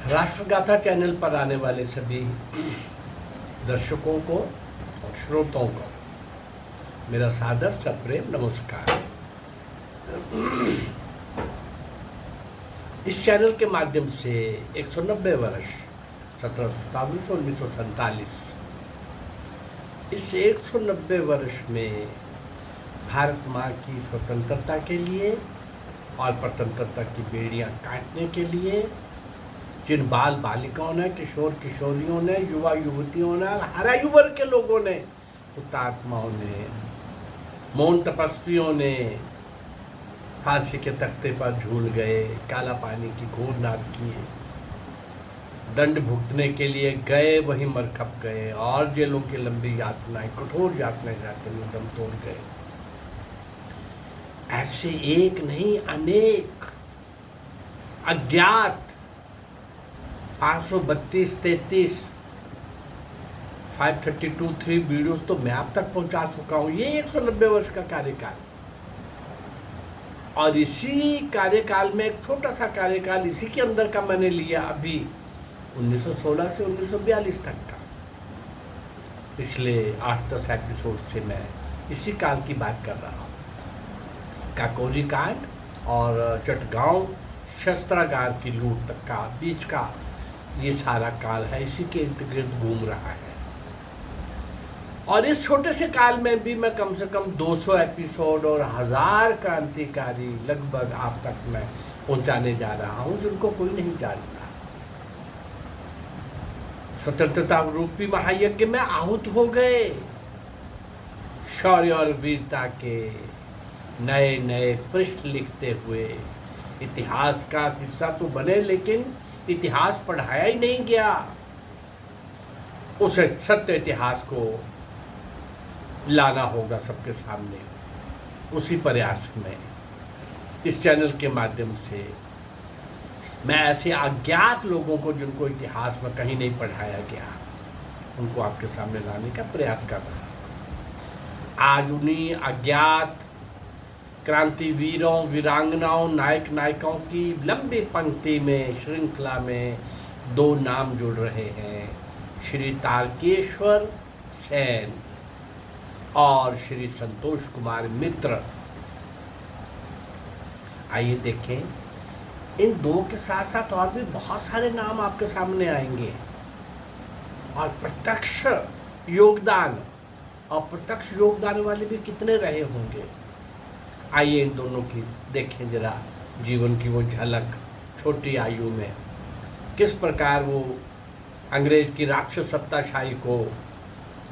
राष्ट्रगाथा channel पर आने वाले सभी दर्शकों को और श्रोताओं को मेरा सादर सप्रेम नमस्कार। इस चैनल के माध्यम से 190 वर्ष 1757-1947 इस 190 वर्ष में भारत माँ की स्वतंत्रता के लिए और स्वतंत्रता की बेड़ियां काटने के लिए जिन बाल बालिकाओं ने, किशोर किशोरियों ने, युवा युवतियों ने, हर आयु वर्ग के लोगों ने, हुतात्माओं ने, मौन तपस्वियों ने फांसी के तख्ते पर झूल गए, काला पानी की घोर नाद किए, दंड भुगतने के लिए गए, वहीं मर खप गए और जेलों की लंबी यातनाएं, कठोर यातनाएं जाते हुए दम तोड़ गए। ऐसे एक नहीं अनेक अज्ञात 532, 33, 532, 3 वीडियोस तो मैं आप तक पहुंचा चुका हूं। ये 190 वर्ष का कार्यकाल और इसी कार्यकाल में एक छोटा सा कार्यकाल इसी के अंदर का मैंने लिया अभी 1916 से 1942 तक का। पिछले 8-10 एपिसोड से मैं इसी काल की बात कर रहा हूँ। काकोरी कांड और चटगांव शस्त्रागार की लूट तक का बीच का ये सारा काल है, इसी के इर्द गिर्द घूम रहा है। और इस छोटे से काल में भी मैं कम से कम 200 एपिसोड और 1000 क्रांतिकारी लगभग आप तक मैं पहुंचाने जा रहा हूं, जिनको कोई नहीं जानता। स्वतंत्रता रूपी महायज्ञ में आहुत हो गए, शौर्य और वीरता के नए नए पृष्ठ लिखते हुए इतिहास का हिस्सा तो बने, लेकिन इतिहास पढ़ाया ही नहीं गया। उस सत्य इतिहास को लाना होगा सबके सामने। उसी प्रयास में इस चैनल के माध्यम से मैं ऐसे अज्ञात लोगों को, जिनको इतिहास में कहीं नहीं पढ़ाया गया, उनको आपके सामने लाने का प्रयास कर रहा हूं। आज उन्हीं अज्ञात क्रांतिवीरों, वीरांगनाओं, नायक नायिकाओं की लंबी पंक्ति में, श्रृंखला में 2 नाम जुड़ रहे हैं, श्री तारकेश्वर सेन और श्री संतोष कुमार मित्र। आइए देखें, इन 2 के साथ साथ और भी बहुत सारे नाम आपके सामने आएंगे और प्रत्यक्ष योगदान, अप्रत्यक्ष योगदान वाले भी कितने रहे होंगे। आइए इन दोनों की देखें जरा जीवन की वो झलक। छोटी आयु में किस प्रकार वो अंग्रेज की राक्षस सत्ताशाही को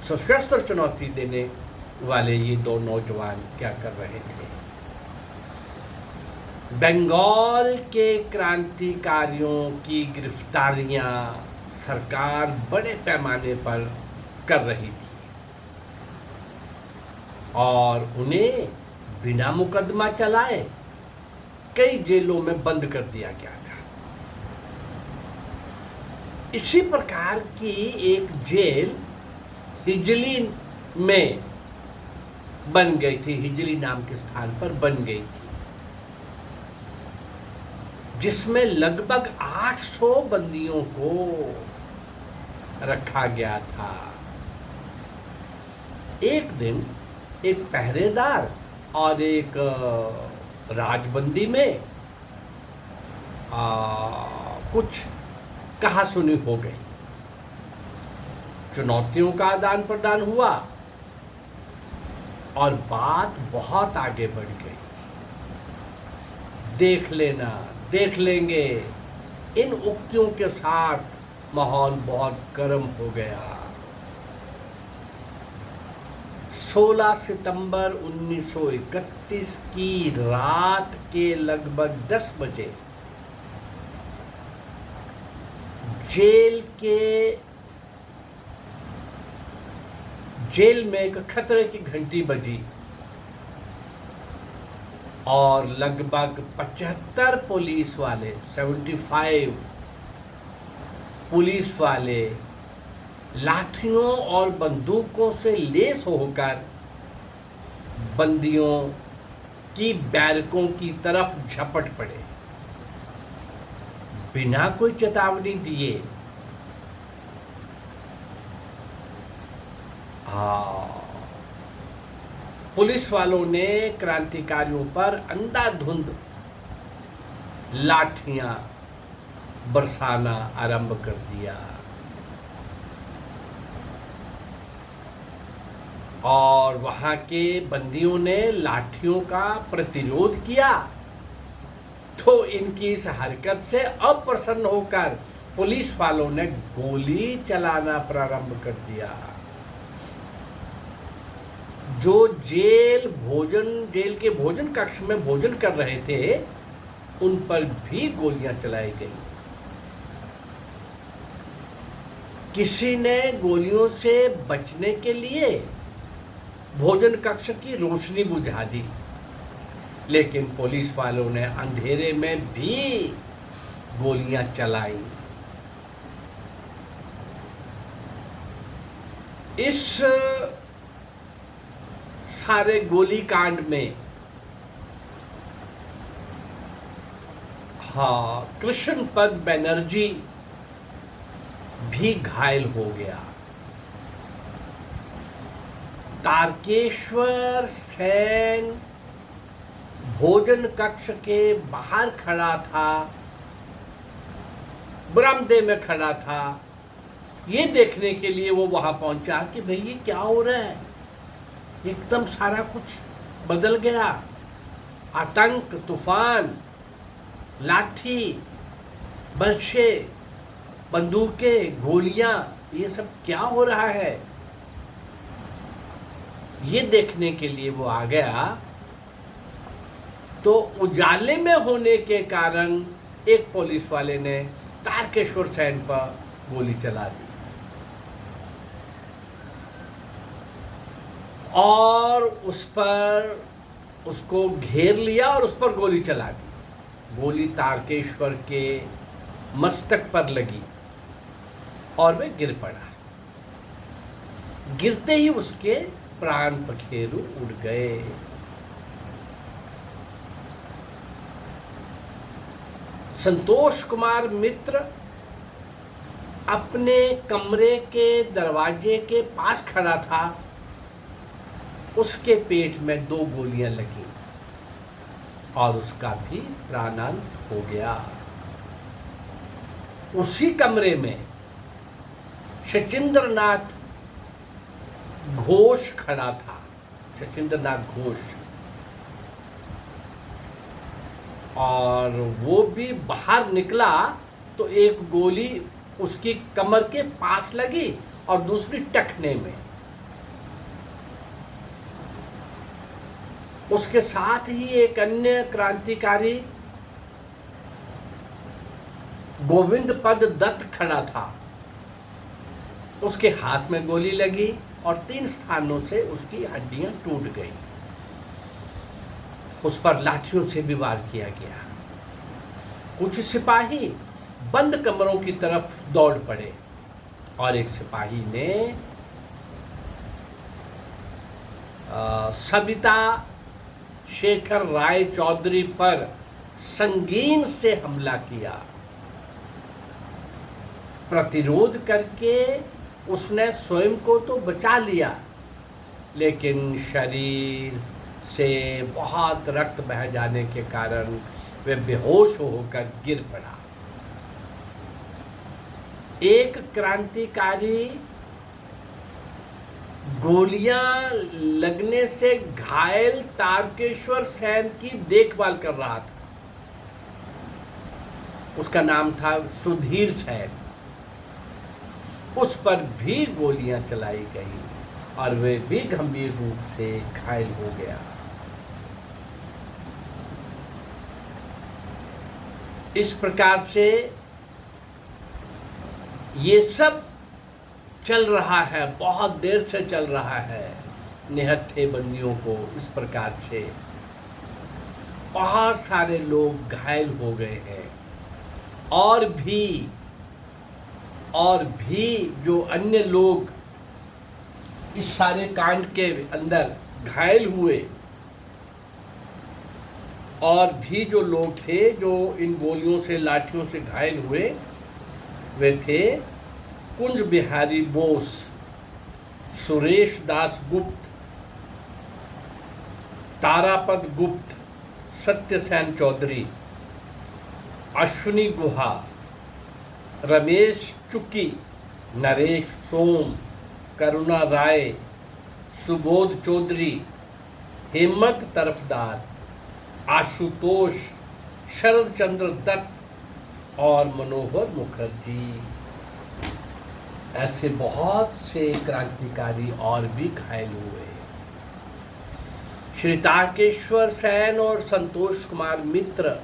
सशस्त्र चुनौती देने वाले ये 2 नौजवान क्या कर रहे थे। बंगाल के क्रांतिकारियों की गिरफ्तारियां सरकार बड़े पैमाने पर कर रही थी और उन्हें बिना मुकदमा चलाए कई जेलों में बंद कर दिया गया था। इसी प्रकार की एक जेल हिजली में बन गई थी, हिजली नाम के स्थान पर बन गई थी, जिसमें लगभग 800 बंदियों को रखा गया था। एक दिन एक पहरेदार और एक राजबंदी में कुछ कहासुनी हो गई, चुनौतियों का आदान प्रदान हुआ और बात बहुत आगे बढ़ गई। देख लेना, देख लेंगे, इन उक्तियों के साथ माहौल बहुत गर्म हो गया। 16 सितंबर 1931 की रात के लगभग 10 बजे जेल में एक खतरे की घंटी बजी और लगभग 75 पुलिस वाले, 75 पुलिस वाले लाठियों और बंदूकों से लैस होकर बंदियों की बैरकों की तरफ झपट पड़े। बिना कोई चेतावनी दिए पुलिस वालों ने क्रांतिकारियों पर अंधाधुंध लाठियां बरसाना आरंभ कर दिया और वहां के बंदियों ने लाठियों का प्रतिरोध किया। तो इनकी इस हरकत से अप्रसन्न होकर पुलिस वालों ने गोली चलाना प्रारंभ कर दिया। जो जेल के भोजन कक्ष में भोजन कर रहे थे उन पर भी गोलियां चलाई गई। किसी ने गोलियों से बचने के लिए भोजन कक्ष की रोशनी बुझा दी, लेकिन पुलिस वालों ने अंधेरे में भी गोलियां चलाई। इस सारे गोली कांड में कृष्णपद बनर्जी भी घायल हो गया। तारकेश्वर सेन भोजन कक्ष के बाहर खड़ा था, बरामदे में खड़ा था। ये देखने के लिए वो वहां पहुंचा कि भाई ये क्या हो रहा है। एकदम सारा कुछ बदल गया। आतंक, तूफान, लाठी, बर्छे, बंदूकें, गोलियां, ये सब क्या हो रहा है। ये देखने के लिए वो आ गया। तो उजाले में होने के कारण एक पुलिस वाले ने तारकेश्वर सेन पर गोली चला दी और उसको घेर लिया और उस पर गोली चला दी। गोली तारकेश्वर के मस्तक पर लगी और वे गिर पड़ा। गिरते ही उसके प्राण पखेरु उड़ गए। संतोष कुमार मित्र अपने कमरे के दरवाजे के पास खड़ा था। उसके पेट में 2 गोलियां लगी और उसका भी प्राणांत हो गया। उसी कमरे में सचिंद्रनाथ घोष खड़ा था। सचिंद्रनाथ घोष, और वो भी बाहर निकला तो एक गोली उसकी कमर के पास लगी और दूसरी टखने में। उसके साथ ही एक अन्य क्रांतिकारी गोविंदपद दत्त खड़ा था। उसके हाथ में गोली लगी और 3 स्थानों से उसकी हड्डियां टूट गई। उस पर लाठियों से भी वार किया गया। कुछ सिपाही बंद कमरों की तरफ दौड़ पड़े और एक सिपाही ने सबिता शेखर राय चौधरी पर संगीन से हमला किया। प्रतिरोध करके उसने स्वयं को तो बचा लिया, लेकिन शरीर से बहुत रक्त बह जाने के कारण वे बेहोश होकर गिर पड़ा। एक क्रांतिकारी गोलियां लगने से घायल तारकेश्वर सेन की देखभाल कर रहा था। उसका नाम था सुधीर सेन। उस पर भी गोलियां चलाई गई और वे भी गंभीर रूप से घायल हो गया। इस प्रकार से ये सब चल रहा है, बहुत देर से चल रहा है। निहत्थे बंदियों को इस प्रकार से बहुत सारे लोग घायल हो गए हैं और भी जो अन्य लोग इस सारे कांड के अंदर घायल हुए और भी जो लोग थे जो इन गोलियों से, लाठियों से घायल हुए, वे थे कुंज बिहारी बोस, सुरेश दास गुप्त, तारापद गुप्त, सत्यसेन चौधरी, अश्विनी गुहा, रमेश चुक्की, नरेश सोम, करुणा राय, सुबोध चौधरी, हेमंत तरफदार, आशुतोष, शरद चंद्र दत्त और मनोहर मुखर्जी। ऐसे बहुत से क्रांतिकारी और भी घायल हुए। श्री तारकेश्वर सेन और संतोष कुमार मित्र,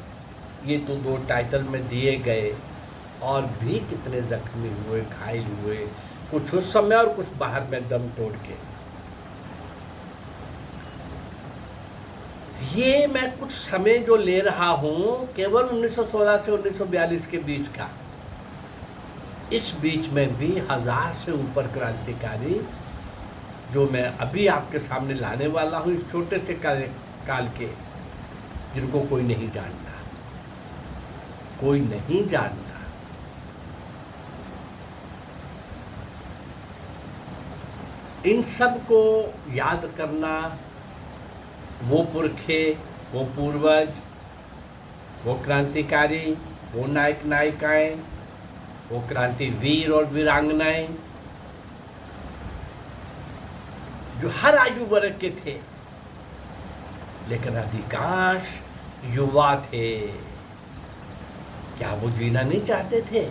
ये तो 2 टाइटल में दिए गए, और भी कितने जख्मी हुए, घायल हुए, कुछ उस समय और कुछ बाहर में दम तोड़ के। ये मैं कुछ समय जो ले रहा हूं केवल 1916 से 1942 के बीच का। इस बीच में भी 1000 से ऊपर क्रांतिकारी जो मैं अभी आपके सामने लाने वाला हूं, इस छोटे से काल के, जिनको कोई नहीं जानता, कोई नहीं जानता। इन सब को याद करना, वो पुरखे, वो पूर्वज, वो क्रांतिकारी, वो नायक नायिकाएं, वो क्रांतिवीर और वीरांगनाएं जो हर आयु वर्ग के थे, लेकिन अधिकांश युवा थे। क्या वो जीना नहीं चाहते थे?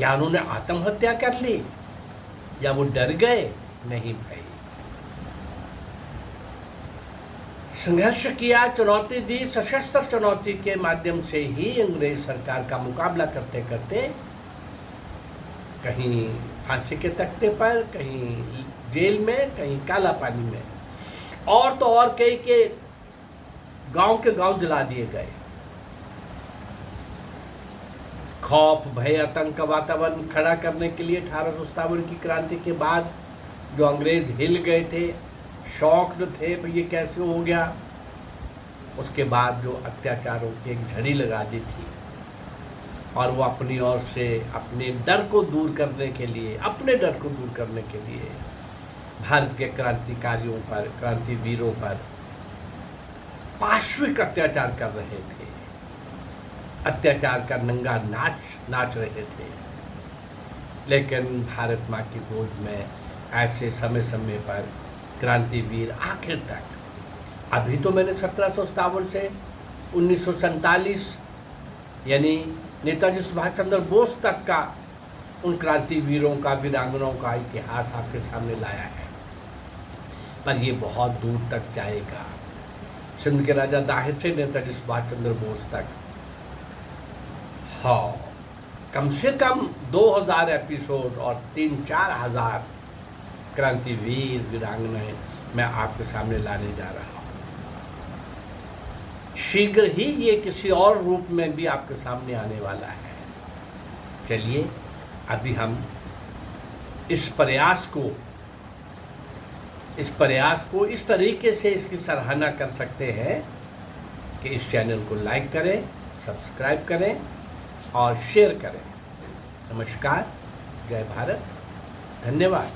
या उन्होंने आत्महत्या कर ली? या वो डर गए? नहीं भाई, संघर्ष किया, चुनौती दी, सशस्त्र चुनौती के माध्यम से ही अंग्रेज सरकार का मुकाबला करते करते कहीं फांसी के तख्ते पर, कहीं जेल में, कहीं काला पानी में, और तो और कई के गांव जला दिए गए। खौफ, भय, आतंक का वातावरण खड़ा करने के लिए 1857 की क्रांति के बाद जो अंग्रेज हिल गए थे, शॉक्ड थे, पर ये कैसे हो गया। उसके बाद जो अत्याचारों की एक झड़ी लगा दी थी, और वो अपनी ओर से अपने डर को दूर करने के लिए, भारत के क्रांतिकारियों पर, क्रांतिवीरों पर पाशविक अत्याचार कर रहे थे, अत्याचार का नंगा नाच रहे थे। लेकिन भारत माँ की गोद में ऐसे समय समय पर क्रांतिवीर आखिर तक, अभी तो मैंने 1757 से 1947 यानी नेताजी सुभाष चंद्र बोस तक का उन क्रांतिवीरों का, वीरांगनाओं का इतिहास आपके सामने लाया है, पर ये बहुत दूर तक जाएगा। सिंध के राजा दाहिर से नेताजी सुभाष चंद्र बोस तक, हाँ, कम से कम 2000 एपिसोड और 3-4 हजार क्रांतिवीर, वीरांगनाएं मैं आपके सामने लाने जा रहा हूँ। शीघ्र ही ये किसी और रूप में भी आपके सामने आने वाला है। चलिए, अभी हम इस प्रयास को इस तरीके से इसकी सराहना कर सकते हैं कि इस चैनल को लाइक करें, सब्सक्राइब करें और शेयर करें। नमस्कार, जय भारत, धन्यवाद।